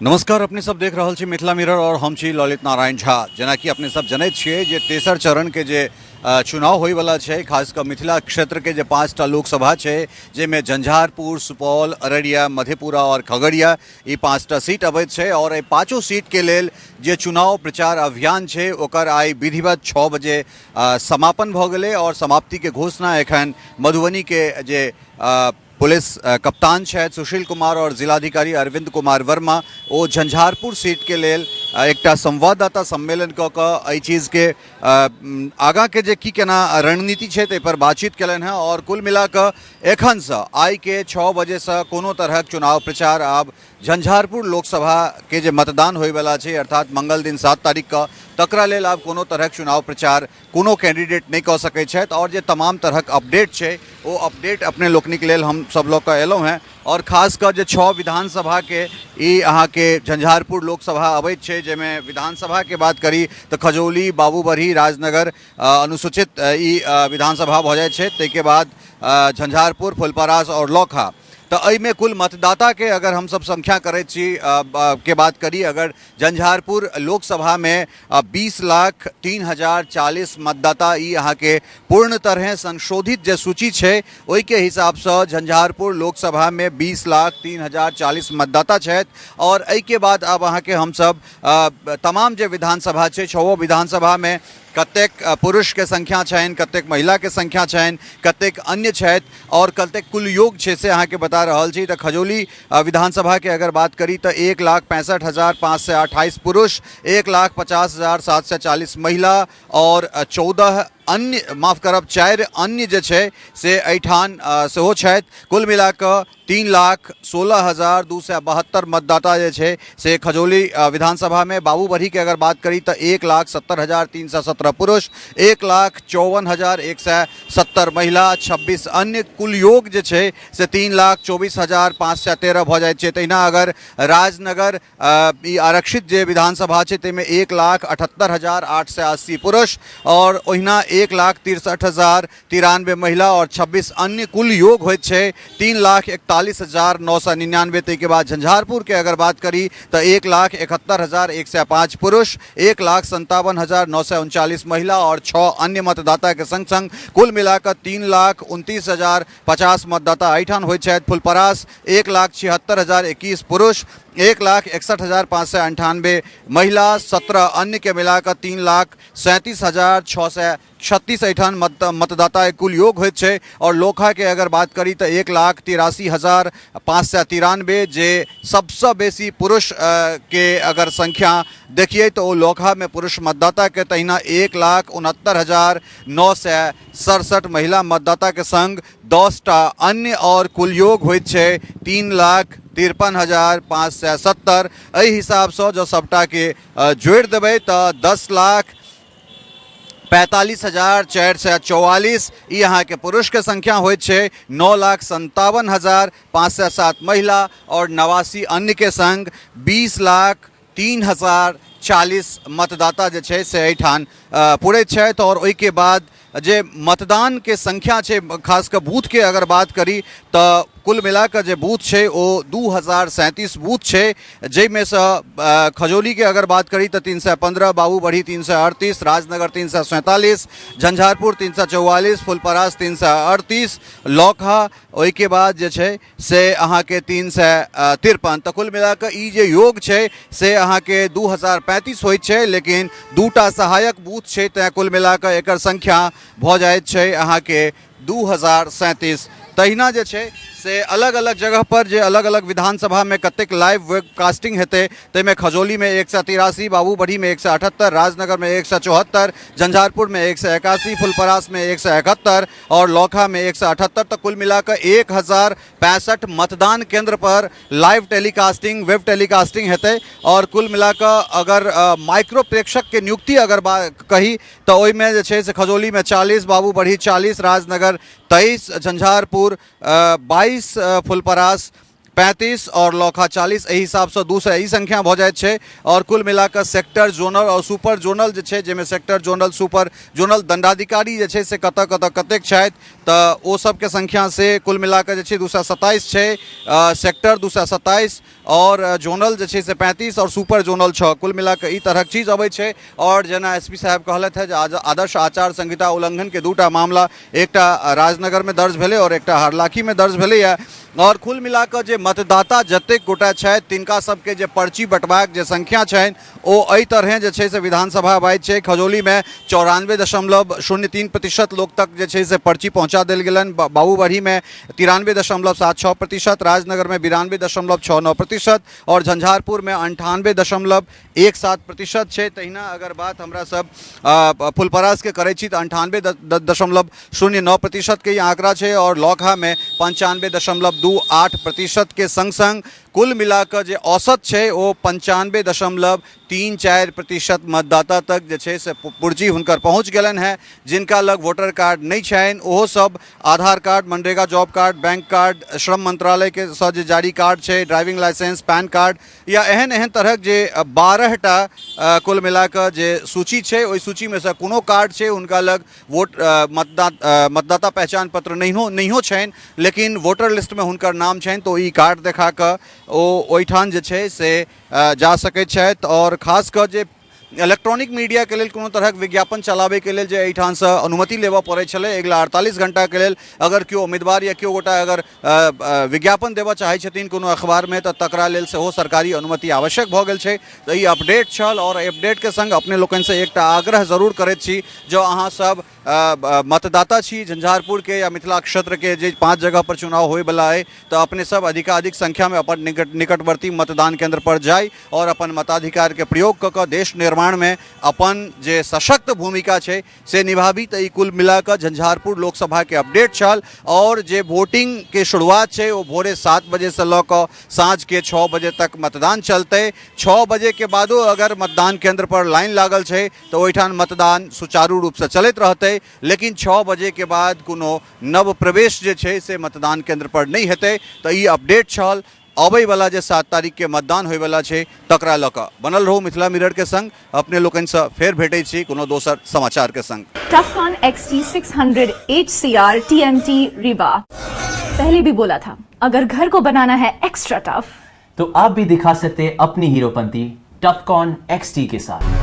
नमस्कार, अपने सब देख रहल छी मिथिला मिरर और हम छी ललित नारायण झा। जेना कि अपने सब जनैत छियै जे तेसर चरण के जे चुनाव होय वाला छै, खासकर मिथिला क्षेत्र के जे 5टा लोकसभा छै, जेमे झंझारपुर, सुपौल, अररिया, मधेपुरा और खगड़िया ई 5टा सीट अबैत छै। और एहि पाँचों सीट के लेल जे चुनाव प्रचार अभियान छै ओकर आइ विधिवत 6 बजे समापन भऽ गेलै और समाप्ति के घोषणा एखन मधुबनी के जे पुलिस कप्तान छथि सुशील कुमार और जिलाधिकारी अरविंद कुमार वर्मा ओ झंझारपुर सीट के लेल एकटा संवाददाता सम्मेलन कऽ कऽ एहि चीज के आगाँ के जे की केना रणनीति छै ताहि पर बातचीत कयलनि हैं। और कुल मिला कऽ एखन सँ आइ के 6 बजे सँ कोनो तरहक चुनाव प्रचार आब झंझारपुर लोकसभा के जे मतदान होय वाला छै अर्थात मंगल दिन 7 तारीख के तकरा लेल आब कोनो तरहक चुनाव प्रचार कोनो कैंडिडेट नहीं कऽ सकै छथि। और जे तमाम तरहक अपडेट छै ओ अपडेट अपने लोकनिक लेल हम सब लऽ कऽ एलहुँ हैं। और खास कर जे 6 विधानसभा के ई अहाँ के झंझारपुर लोकसभा अबैत छै, जेमे विधानसभा के बात करी तो खजौली, बाबूबरही, राजनगर अनुसूचित ई विधानसभा भऽ जाइ छै। ताहिके बाद झंझारपुर, फुलपरास और लौखा। तो एहिमे कुल मतदाता के अगर हम सब संख्या करैत छी के बात करी, अगर झंझारपुर लोकसभा में 20,03,040 मतदाता ई अहाँ के पूर्ण तरह संशोधित जे सूची छै ओहि के हिसाब से झंझारपुर लोकसभा में 20,03,040 मतदाता छथि। और एहि के बाद अब अहाँ के हम सब तमाम जे विधानसभा छै 6 विधानसभा में कतेक पुरुष के संख्या छनि, कतेक महिला के संख्या छनि, कतेक अन्य छथि और कतेक कुल योग छै से अहाँ के बता रहल छी। तो खजौली विधानसभा के अगर बात करी तो 1,65,528 पुरुष, 1,50,740 महिला और 14 अन्य माफ करब 4 अन्य जे छै से एहिठाम सेहो छथि। कुल मिला कऽ 3,16,272 मतदाता जे छै से खजौली विधानसभा में। बाबूबरही के अगर बात करी तो 1,70,317 पुरुष, 1,54,170 महिला, 26 अन्य, कुल योग जे छै से 3,24,513 भऽ जाइ छै। तहिना अगर राजनगर ई आरक्षित जे विधानसभा छै ताहिमे 1,78,880 पुरुष और ओहिना 1,63,093 महिला और 26 अन्य, कुल योग होइत छै 3,41,999। ताहि के बाद झंझारपुर के अगर बात करी तो 1,71,105 पुरुष, 1,57,939 महिला और 6 अन्य मतदाता के संग संग कुल मिलाकर 3,29,050 मतदाता एहिठाम होइत छथि। फुलपरास 1,76,021 पुरुष, 1,61,598 महिला, 17 अन्य के मिलाकर 3,37,636 एहिठाम मतदाता कुल योग होइत छै। और लोखा के अगर बात करी तो 1,83,593 जे सबसे बेसी पुरुष के अगर संख्या देखिए तो वो लोखा में पुरुष मतदाता के तहिना 1,69,967 महिला मतदाता के संग 10टा अन्य और कुल योग होइत छै 3,53,570। एहि हिसाब से जो सबटा के जोड़ देबै तो 10,45,444 ई अहाँ के पुरुष के संख्या होइत छै, 9,57,507 महिला और 89 अन्य के संग 20,03,040 मतदाता जे छै से एहिठाम पुरैत छथि। और ओहि के बाद जे मतदान के संख्या छै, खासकर बूथ के अगर बात करी तो कुल मिलाकर जे बूथ छै ओ 2,037 बूथ छै, जाहिमे से खजौली के अगर बात करी तो 315, बाबूबरही 338, राजनगर 347, झंझारपुर 344, फुलपरास 338, लौखा ओहि के बाद जे छै से अहाँ के 353। तो कुल मिलाकर ई जे योग छै से अहाँ के 2,035 होइत छै, लेकिन 2टा सहायक बूथ छै तैं कुल मिलाकर एकर संख्या भऽ जाइत छै अहाँ के 2,037। तहिना जे छै से अलग अलग जगह पर जे अलग अलग विधानसभा में कतेक लाइव वेबकास्टिंग हेतै ताहिमे खजौली में 183, बाबूबरही में 178, राजनगर में 174, झंझारपुर में 181, फुलपरास में 171 और लौखा में 178। तो कुल मिलाकर 1,065 मतदान केंद्र पर लाइव टेलीकास्टिंग, वेब टेलीकास्टिंग हेतै। और कुल मिलाकर अगर माइक्रो प्रेक्षक के नियुक्ति अगर कही तो ओहिमे जे छै से खजौली में 40, बाबूबरही 40, राजनगर 23, झंझारपुर 22, फुलपरास 35 और लौखा 40 एहि हिसाब से दूसरा ई संख्या भ जाइत छै। और कुल मिलाकर सेक्टर जोनल और सुपर जोनल जे छै, जेमे सेक्टर जोनल सुपर जोनल दंडाधिकारी जे छै से कतेक छथि तऽ ओ सबके संख्या से कुल मिलाकर जे छै 227 छै। सेक्टर 227 और जोनल जे छै से 35 और सुपर जोनल 6 कुल मिलाकर ई तरहक चीज अबै छै। और जेना एसपी साहब कहलथि है जे आदर्श आचार संहिता उल्लंघन के दूटा मामला एकटा राजनगर में दर्ज भेलै और एकटा हरलाखी में दर्ज भेलैया। और कुल मिलाकर जे मतदाता जतेक गोटा छथि तिनका सबके जे पर्ची बंटबाक जे संख्या छनि ओ एहि तरहे जे छै से विधानसभा आबैत छै। खजौली में 94.03% लोग तक जे छै से पर्ची पहुंचा देल गेलनि। बाबूबढ़ी में 93.76%, राजनगर में 92.69% और झंझारपुर में 98.17% छै। तहिना अगर बात हमरा सब फुलपरास के करै छी तऽ 98.09% के ई आंकड़ा छै। और लौखा में 95.28% के संग संग कुल मिलाकर जे औसत छै ओ 95.34% मतदाता तक जे छै से पुर्जी हुनकर पहुँच गेलनि हैं। जिनका लग वोटर कार्ड नहीं छनि ओहो सब आधार कार्ड, मनरेगा जॉब कार्ड, बैंक कार्ड, श्रम मंत्रालय के सँ जे जारी कार्ड छै, ड्राइविंग लाइसेंस, पैन कार्ड या एहन तरहक जे 12टा कुल मिलाकर जे सूची छै ओहि सूची में से कोनो कार्ड छै हुनका लग मतदाता पहचान पत्र नहियो छनि लेकिन वोटर लिस्ट में हुनकर नाम छनि तो ई कार्ड देखा कऽ ओ ओहिठाम जे छै से जा सकैत छथि। और खास कऽ जे इलेक्ट्रॉनिक मीडिया के लेल कोनो तरहक विज्ञापन चलाबै के लेल जे एहिठाम से अनुमति लेबऽ पड़ै छलै अगिला 48 घंटा के लेल अगर केओ उम्मीदवार या केओ गोटा अगर विज्ञापन देबऽ चाहै छथिन कोनो अखबार में तऽ तकरा लेल सेहो सरकारी अनुमति आवश्यक भऽ गेल छै। तऽ ई अपडेट छल और अपडेट के संग अपने लोकनि से एकटा आग्रह जरूर करैत छी जो अहाँ सब मतदाता छी झंझारपुर के या मिथिला क्षेत्र के जे 5 जगह पर चुनाव होय वाला है तो अपने सब अधिकाधिक संख्या में अपन निकटवर्ती मतदान केंद्र पर जाय और अपन मताधिकार के प्रयोग कऽ कऽ देश निर्माण में अपन जे सशक्त भूमिका छै से निभाबी। तो ई कुल मिलाकर झंझारपुर लोकसभा के अपडेट छल। और जे वोटिंग के शुरुआत छै वो भोरे 7 बजे से लऽ कऽ साँझ के 6 बजे तक मतदान चलते। 6 बजे के बादो अगर मतदान केंद्र पर लाइन लागल छै तो ओहिठाम मतदान सुचारू रूप से चलैत रहतै लेकिन 6 बजे के बाद कोनो नव प्रवेश जे छै से मतदान केंद्र पर नहीं हेतै। तो ई अपडेट छल। अबै वाला जे 7 तारीख के मतदान होय वाला छै तकरा लऽ कऽ बनल रहू मिथिला मिरर के संग। अपने लोकनि से फेर भेटै छी कोनो दोसर समाचार के संग। टफकॉन XT 600 HCR TMT रिबा पहले भी बोला था अगर घर को बनाना है एक्स्ट्रा टफ तो आप भी दिखा सकते अपनी हीरोपंती टफकॉन XT के साथ।